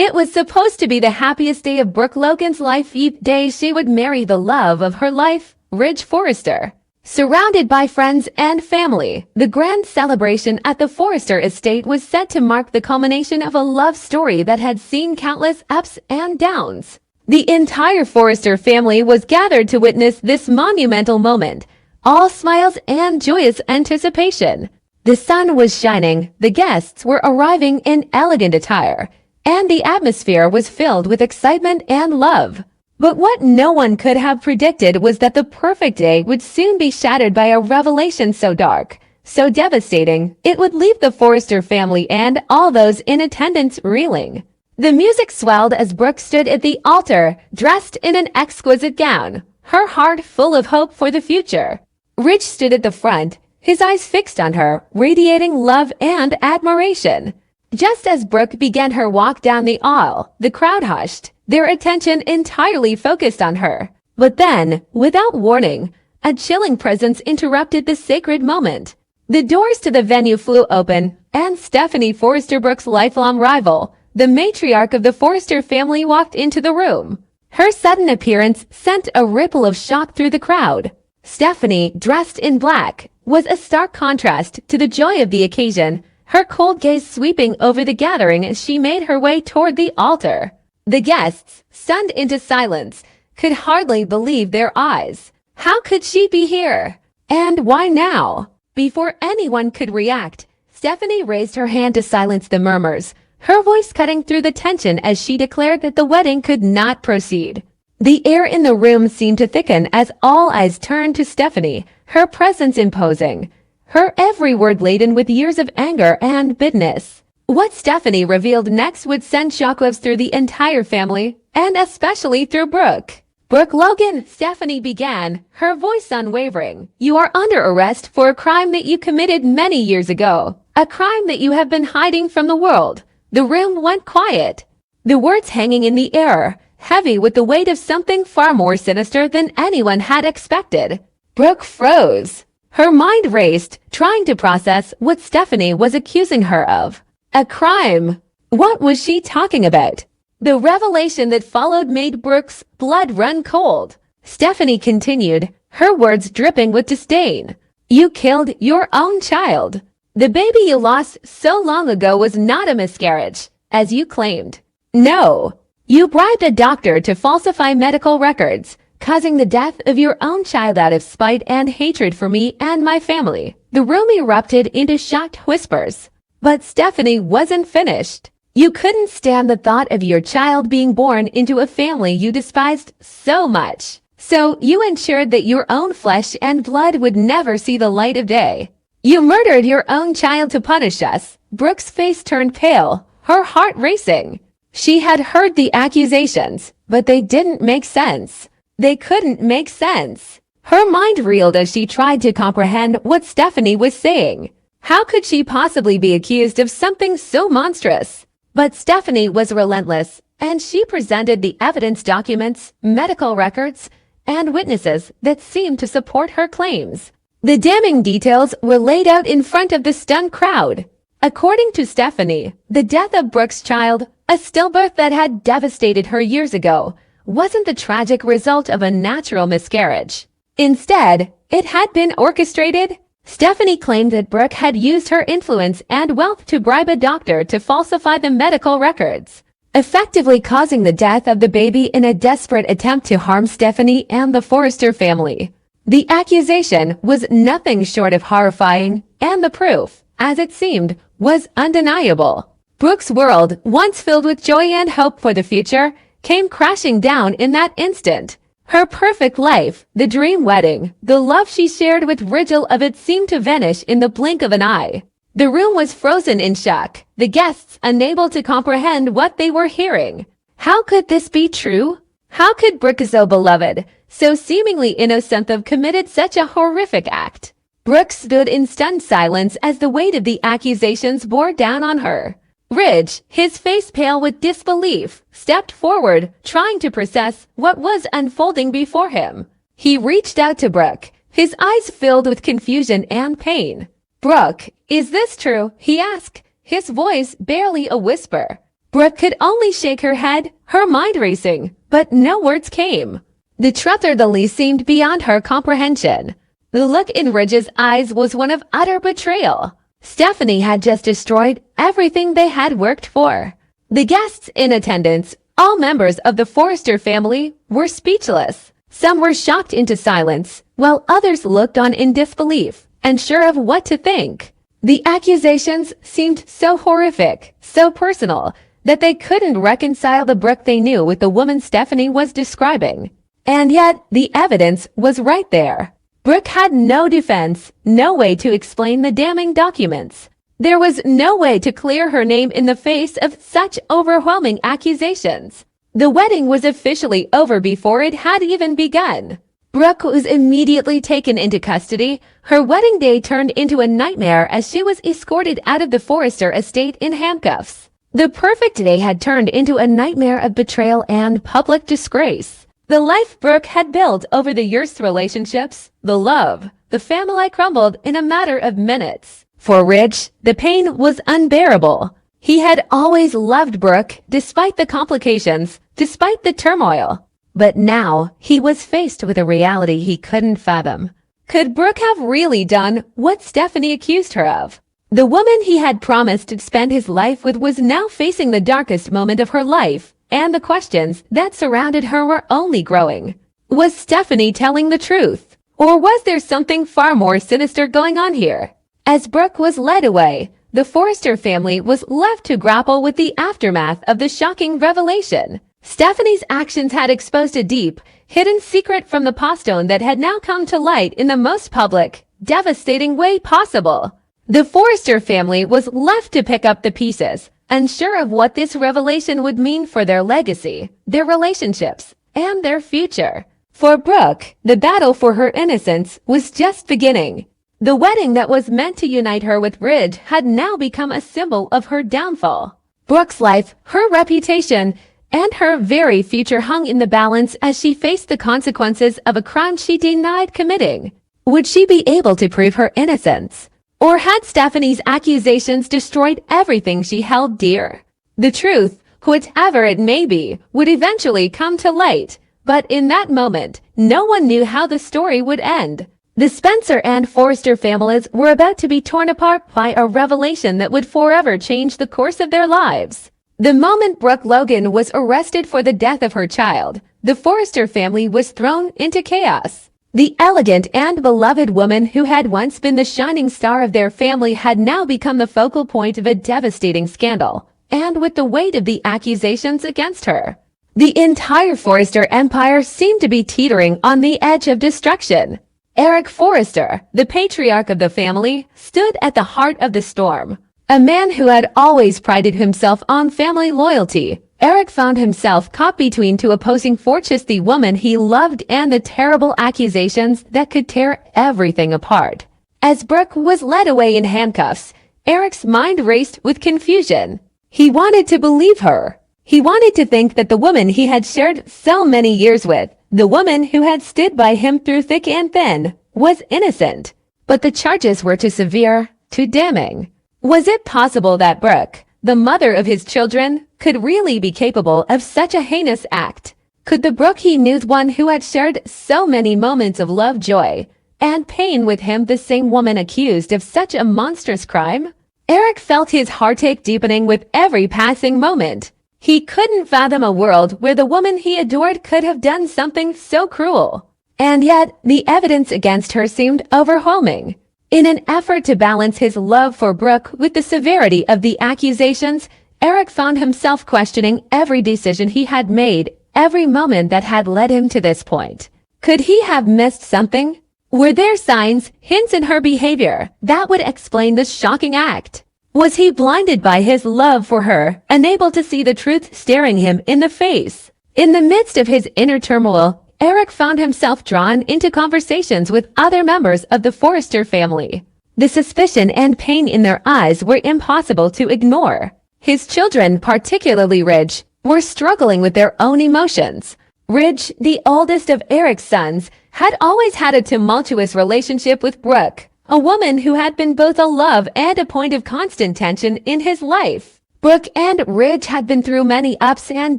It was supposed to be the happiest day of Brooke Logan's life. Each day she would marry the love of her life, Ridge Forrester. Surrounded by friends and family, the grand celebration at the Forrester estate was set to mark the culmination of a love story that had seen countless ups and downs. The entire Forrester family was gathered to witness this monumental moment, all smiles and joyous anticipation. The sun was shining, the guests were arriving in elegant attire, and the atmosphere was filled with excitement and love. But what no one could have predicted was that the perfect day would soon be shattered by a revelation so dark, so devastating, it would leave the Forrester family and all those in attendance reeling. The music swelled as Brooke stood at the altar, dressed in an exquisite gown, her heart full of hope for the future. Ridge stood at the front, his eyes fixed on her, radiating love and admiration. Just as Brooke began her walk down the aisle, the crowd hushed, their attention entirely focused on her. But then, without warning, a chilling presence interrupted the sacred moment. The doors to the venue flew open, and Stephanie Forrester, Brooke's lifelong rival, the matriarch of the Forrester family, walked into the room. Her sudden appearance sent a ripple of shock through the crowd. Stephanie, dressed in black, was a stark contrast to the joy of the occasion, her cold gaze sweeping over the gathering as she made her way toward the altar. The guests, stunned into silence, could hardly believe their eyes. How could she be here? And why now? Before anyone could react, Stephanie raised her hand to silence the murmurs, her voice cutting through the tension as she declared that the wedding could not proceed. The air in the room seemed to thicken as all eyes turned to Stephanie, her presence imposing, her every word laden with years of anger and bitterness. What Stephanie revealed next would send shockwaves through the entire family, and especially through Brooke. "Brooke Logan," Stephanie began, her voice unwavering, "you are under arrest for a crime that you committed many years ago, a crime that you have been hiding from the world." The room went quiet, the words hanging in the air, heavy with the weight of something far more sinister than anyone had expected. Brooke froze. Her mind raced, trying to process what Stephanie was accusing her of. A crime. What was she talking about? The revelation that followed made Brooke's blood run cold. Stephanie continued, her words dripping with disdain. "You killed your own child. The baby you lost so long ago was not a miscarriage, as you claimed. No. You bribed a doctor to falsify medical records, causing the death of your own child out of spite and hatred for me and my family." The room erupted into shocked whispers. But Stephanie wasn't finished. "You couldn't stand the thought of your child being born into a family you despised so much. So you ensured that your own flesh and blood would never see the light of day. You murdered your own child to punish us." Brooke's face turned pale, her heart racing. She had heard the accusations, but they didn't make sense. They couldn't make sense. Her mind reeled as she tried to comprehend what Stephanie was saying. How could she possibly be accused of something so monstrous? But Stephanie was relentless, and she presented the evidence, documents, medical records, and witnesses that seemed to support her claims. The damning details were laid out in front of the stunned crowd. According to Stephanie, the death of Brooke's child, a stillbirth that had devastated her years ago, wasn't the tragic result of a natural miscarriage. Instead, it had been orchestrated. Stephanie claimed that Brooke had used her influence and wealth to bribe a doctor to falsify the medical records, effectively causing the death of the baby in a desperate attempt to harm Stephanie and the Forrester family. The accusation was nothing short of horrifying, and the proof, as it seemed, was undeniable. Brooke's world, once filled with joy and hope for the future, came crashing down in that instant. Her perfect life, the dream wedding, the love she shared with Rigel of it seemed to vanish in the blink of an eye. The room was frozen in shock, the guests unable to comprehend what they were hearing. How could this be true? How could Brooke, so beloved, so seemingly innocent, have committed such a horrific act? Brooke stood in stunned silence as the weight of the accusations bore down on her. Ridge, his face pale with disbelief, stepped forward, trying to process what was unfolding before him. He reached out to Brooke, his eyes filled with confusion and pain. "Brooke, is this true?" he asked, his voice barely a whisper. Brooke could only shake her head, her mind racing, but no words came. The truth or the least seemed beyond her comprehension. The look in Ridge's eyes was one of utter betrayal. Stephanie had just destroyed everything they had worked for. The guests in attendance, all members of the Forrester family, were speechless. Some were shocked into silence, while others looked on in disbelief, unsure of what to think. The accusations seemed so horrific, so personal, that they couldn't reconcile the Brooke they knew with the woman Stephanie was describing. And yet, the evidence was right there. Brooke had no defense, no way to explain the damning documents. There was no way to clear her name in the face of such overwhelming accusations. The wedding was officially over before it had even begun. Brooke was immediately taken into custody. Her wedding day turned into a nightmare as she was escorted out of the Forrester estate in handcuffs. The perfect day had turned into a nightmare of betrayal and public disgrace. The life Brooke had built over the years, relationships, the love, the family crumbled in a matter of minutes. For Ridge, the pain was unbearable. He had always loved Brooke, despite the complications, despite the turmoil. But now, he was faced with a reality he couldn't fathom. Could Brooke have really done what Stephanie accused her of? The woman he had promised to spend his life with was now facing the darkest moment of her life, and the questions that surrounded her were only growing. Was Stephanie telling the truth? Or was there something far more sinister going on here? As Brooke was led away, the Forrester family was left to grapple with the aftermath of the shocking revelation. Stephanie's actions had exposed a deep, hidden secret from the postone that had now come to light in the most public, devastating way possible. The Forrester family was left to pick up the pieces, unsure of what this revelation would mean for their legacy, their relationships, and their future. For Brooke, the battle for her innocence was just beginning. The wedding that was meant to unite her with Ridge had now become a symbol of her downfall. Brooke's life, her reputation, and her very future hung in the balance as she faced the consequences of a crime she denied committing. Would she be able to prove her innocence? Or had Stephanie's accusations destroyed everything she held dear? The truth, whatever it may be, would eventually come to light, but in that moment, no one knew how the story would end. The Spencer and Forrester families were about to be torn apart by a revelation that would forever change the course of their lives. The moment Brooke Logan was arrested for the death of her child, the Forrester family was thrown into chaos. The elegant and beloved woman who had once been the shining star of their family had now become the focal point of a devastating scandal, and with the weight of the accusations against her, the entire Forrester empire seemed to be teetering on the edge of destruction. Eric Forrester, the patriarch of the family, stood at the heart of the storm. A man who had always prided himself on family loyalty, Eric found himself caught between two opposing forces: the woman he loved and the terrible accusations that could tear everything apart. As Brooke was led away in handcuffs, Eric's mind raced with confusion. He wanted to believe her. He wanted to think that the woman he had shared so many years with, the woman who had stood by him through thick and thin, was innocent. But the charges were too severe, too damning. Was it possible that Brooke, the mother of his children, could really be capable of such a heinous act? Could the Brooke he knew, one who had shared so many moments of love, joy, and pain with him, the same woman accused of such a monstrous crime? Eric felt his heartache deepening with every passing moment. He couldn't fathom a world where the woman he adored could have done something so cruel. And yet, the evidence against her seemed overwhelming. In an effort to balance his love for Brooke with the severity of the accusations, Eric found himself questioning every decision he had made, every moment that had led him to this point. Could he have missed something? Were there signs, hints in her behavior that would explain this shocking act? Was he blinded by his love for her, unable to see the truth staring him in the face? In the midst of his inner turmoil, Eric found himself drawn into conversations with other members of the Forrester family. The suspicion and pain in their eyes were impossible to ignore. His children, particularly Ridge, were struggling with their own emotions. Ridge, the oldest of Eric's sons, had always had a tumultuous relationship with Brooke, a woman who had been both a love and a point of constant tension in his life. Brooke and Ridge had been through many ups and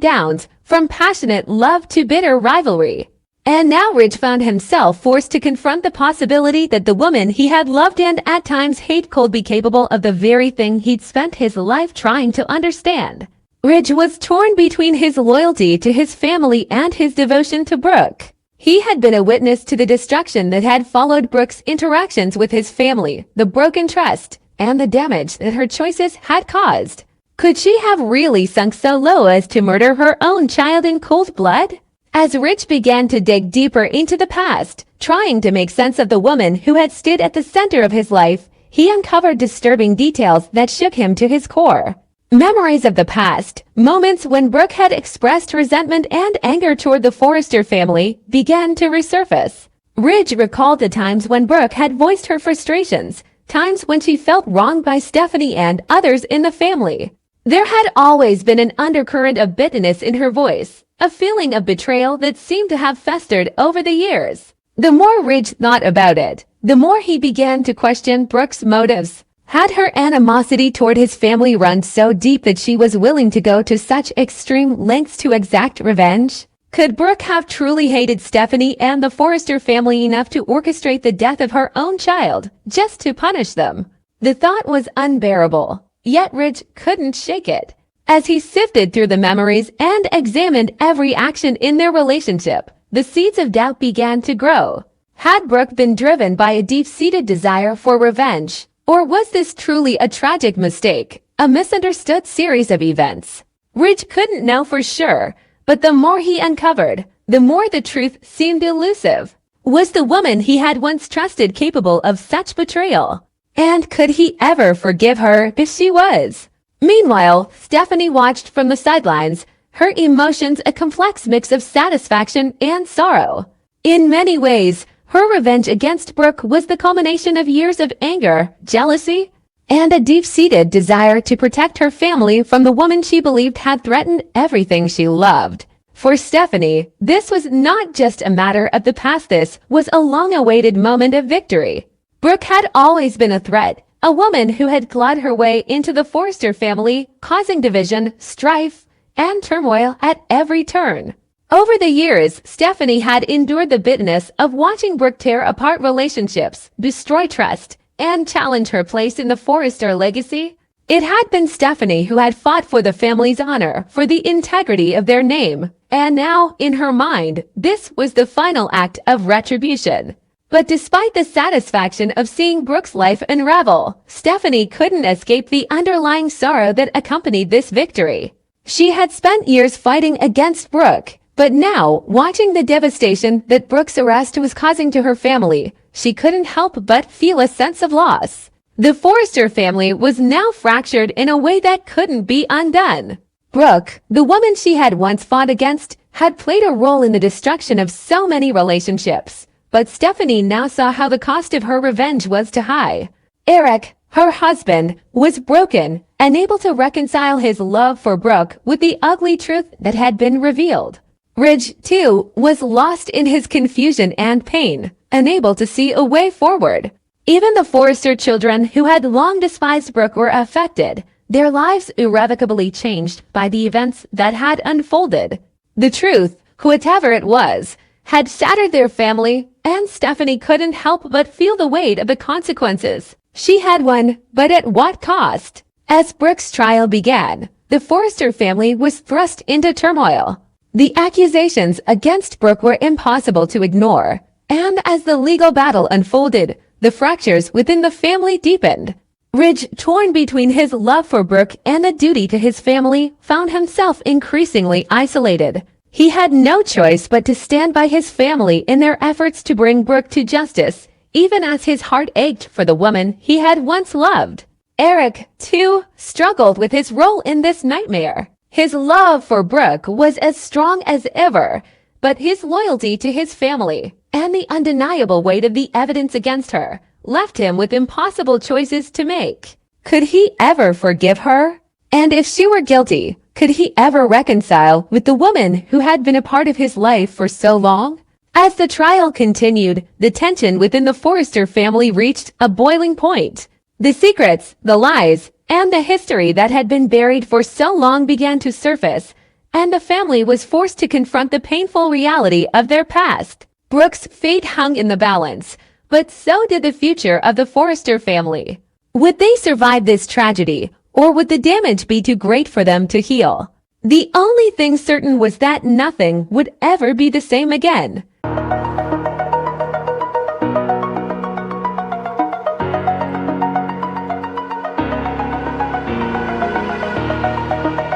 downs, from passionate love to bitter rivalry. And now Ridge found himself forced to confront the possibility that the woman he had loved and at times hated could be capable of the very thing he'd spent his life trying to understand. Ridge was torn between his loyalty to his family and his devotion to Brooke. He had been a witness to the destruction that had followed Brooke's interactions with his family, the broken trust, and the damage that her choices had caused. Could she have really sunk so low as to murder her own child in cold blood? As Ridge began to dig deeper into the past, trying to make sense of the woman who had stood at the center of his life, he uncovered disturbing details that shook him to his core. Memories of the past, moments when Brooke had expressed resentment and anger toward the Forrester family, began to resurface. Ridge recalled the times when Brooke had voiced her frustrations, times when she felt wronged by Stephanie and others in the family. There had always been an undercurrent of bitterness in her voice, a feeling of betrayal that seemed to have festered over the years. The more Ridge thought about it, the more he began to question Brooke's motives. Had her animosity toward his family run so deep that she was willing to go to such extreme lengths to exact revenge? Could Brooke have truly hated Stephanie and the Forrester family enough to orchestrate the death of her own child, just to punish them? The thought was unbearable, yet Ridge couldn't shake it. As he sifted through the memories and examined every action in their relationship, the seeds of doubt began to grow. Had Brooke been driven by a deep-seated desire for revenge? Or was this truly a tragic mistake, a misunderstood series of events? Ridge couldn't know for sure, but the more he uncovered, the more the truth seemed elusive. Was the woman he had once trusted capable of such betrayal? And could he ever forgive her if she was? Meanwhile, Stephanie watched from the sidelines, her emotions a complex mix of satisfaction and sorrow. In many ways, her revenge against Brooke was the culmination of years of anger, jealousy, and a deep-seated desire to protect her family from the woman she believed had threatened everything she loved. For Stephanie, this was not just a matter of the past, this was a long-awaited moment of victory. Brooke had always been a threat, a woman who had clawed her way into the Forrester family, causing division, strife, and turmoil at every turn. Over the years, Stephanie had endured the bitterness of watching Brooke tear apart relationships, destroy trust, and challenge her place in the Forrester legacy. It had been Stephanie who had fought for the family's honor, for the integrity of their name, and now, in her mind, this was the final act of retribution. But despite the satisfaction of seeing Brooke's life unravel, Stephanie couldn't escape the underlying sorrow that accompanied this victory. She had spent years fighting against Brooke, but now, watching the devastation that Brooke's arrest was causing to her family, she couldn't help but feel a sense of loss. The Forrester family was now fractured in a way that couldn't be undone. Brooke, the woman she had once fought against, had played a role in the destruction of so many relationships. But Stephanie now saw how the cost of her revenge was too high. Eric, her husband, was broken, unable to reconcile his love for Brooke with the ugly truth that had been revealed. Ridge, too, was lost in his confusion and pain, unable to see a way forward. Even the Forrester children who had long despised Brooke were affected, their lives irrevocably changed by the events that had unfolded. The truth, whatever it was, had shattered their family, and Stephanie couldn't help but feel the weight of the consequences. She had won, but at what cost? As Brooke's trial began, the Forrester family was thrust into turmoil. The accusations against Brooke were impossible to ignore, and as the legal battle unfolded, the fractures within the family deepened. Ridge, torn between his love for Brooke and the duty to his family, found himself increasingly isolated. He had no choice but to stand by his family in their efforts to bring Brooke to justice, even as his heart ached for the woman he had once loved. Eric, too, struggled with his role in this nightmare. His love for Brooke was as strong as ever, but his loyalty to his family and the undeniable weight of the evidence against her left him with impossible choices to make. Could he ever forgive her? And if she were guilty, could he ever reconcile with the woman who had been a part of his life for so long? As the trial continued, the tension within the Forrester family reached a boiling point. The secrets, the lies, and the history that had been buried for so long began to surface, and the family was forced to confront the painful reality of their past. Brooke's fate hung in the balance, but so did the future of the Forrester family. Would they survive this tragedy, or would the damage be too great for them to heal? The only thing certain was that nothing would ever be the same again.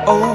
Oh.